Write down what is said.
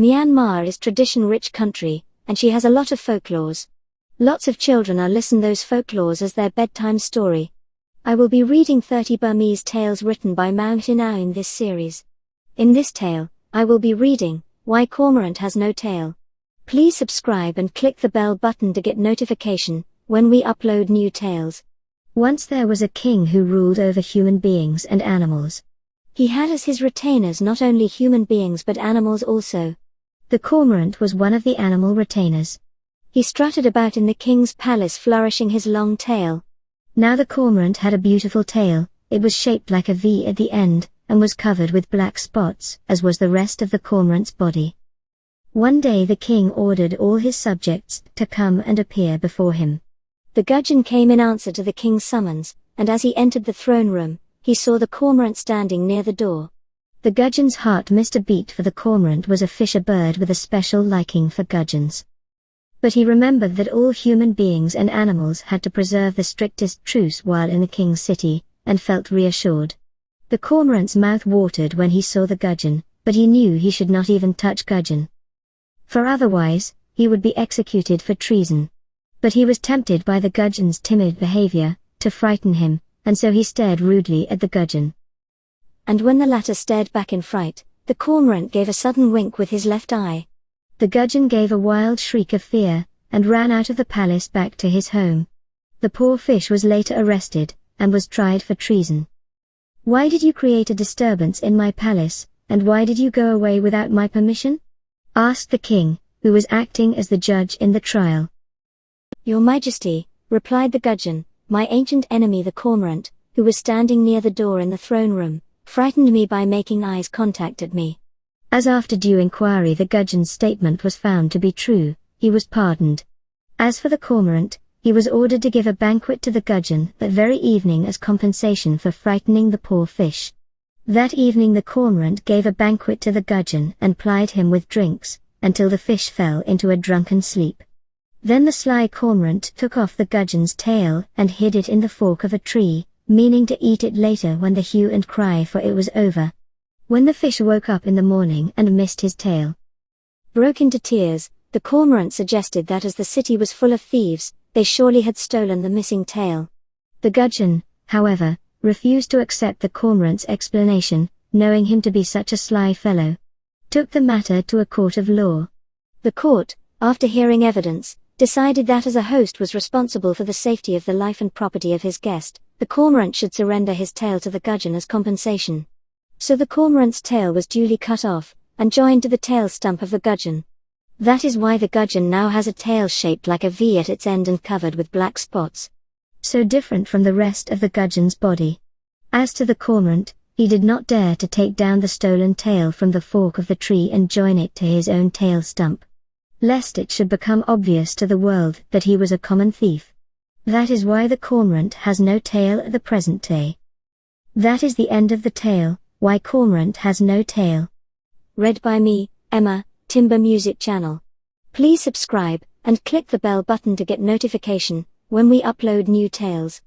Myanmar is tradition-rich country, and she has a lot of folklores. Lots of children are listen those folklores as their bedtime story. I will be reading 30 Burmese tales written by Maung Htin Aung in this series. In this tale, I will be reading, Why Cormorant Has No Tail. Please subscribe and click the bell button to get notification when we upload new tales. Once there was a king who ruled over human beings and animals. He had as his retainers not only human beings but animals also. The cormorant was one of the animal retainers. He strutted about in the king's palace flourishing his long tail. Now the cormorant had a beautiful tail. It was shaped like a V at the end, and was covered with black spots, as was the rest of the cormorant's body. One day the king ordered all his subjects to come and appear before him. The gudgeon came in answer to the king's summons, and as he entered the throne room, he saw the cormorant standing near the door. The gudgeon's heart missed a beat, for the cormorant was a fisher bird with a special liking for gudgeons. But he remembered that all human beings and animals had to preserve the strictest truce while in the king's city, and felt reassured. The cormorant's mouth watered when he saw the gudgeon, but he knew he should not even touch gudgeon, for otherwise, he would be executed for treason. But he was tempted by the gudgeon's timid behavior to frighten him, and so he stared rudely at the gudgeon. And when the latter stared back in fright, the cormorant gave a sudden wink with his left eye. The gudgeon gave a wild shriek of fear, and ran out of the palace back to his home. The poor fish was later arrested, and was tried for treason. "Why did you create a disturbance in my palace, and why did you go away without my permission?" asked the king, who was acting as the judge in the trial. "Your Majesty," replied the gudgeon, "my ancient enemy the cormorant, who was standing near the door in the throne room, frightened me by making eyes contact at me." As after due inquiry the gudgeon's statement was found to be true, he was pardoned. As for the cormorant, he was ordered to give a banquet to the gudgeon that very evening as compensation for frightening the poor fish. That evening the cormorant gave a banquet to the gudgeon and plied him with drinks, until the fish fell into a drunken sleep. Then the sly cormorant took off the gudgeon's tail and hid it in the fork of a tree, meaning to eat it later when the hue and cry for it was over. When the fish woke up in the morning and missed his tail, broke into tears, the cormorant suggested that as the city was full of thieves, they surely had stolen the missing tail. The gudgeon, however, refused to accept the cormorant's explanation, knowing him to be such a sly fellow. Took the matter to a court of law. The court, after hearing evidence, decided that as a host was responsible for the safety of the life and property of his guest, the cormorant should surrender his tail to the gudgeon as compensation. So the cormorant's tail was duly cut off, and joined to the tail stump of the gudgeon. That is why the gudgeon now has a tail shaped like a V at its end and covered with black spots. So different from the rest of the gudgeon's body. As to the cormorant, he did not dare to take down the stolen tail from the fork of the tree and join it to his own tail stump, lest it should become obvious to the world that he was a common thief. That is why the cormorant has no tail at the present day. That is the end of the tale, Why Cormorant Has No Tail. Read by me, Emma, Timber Music Channel. Please subscribe, and click the bell button to get notification when we upload new tales.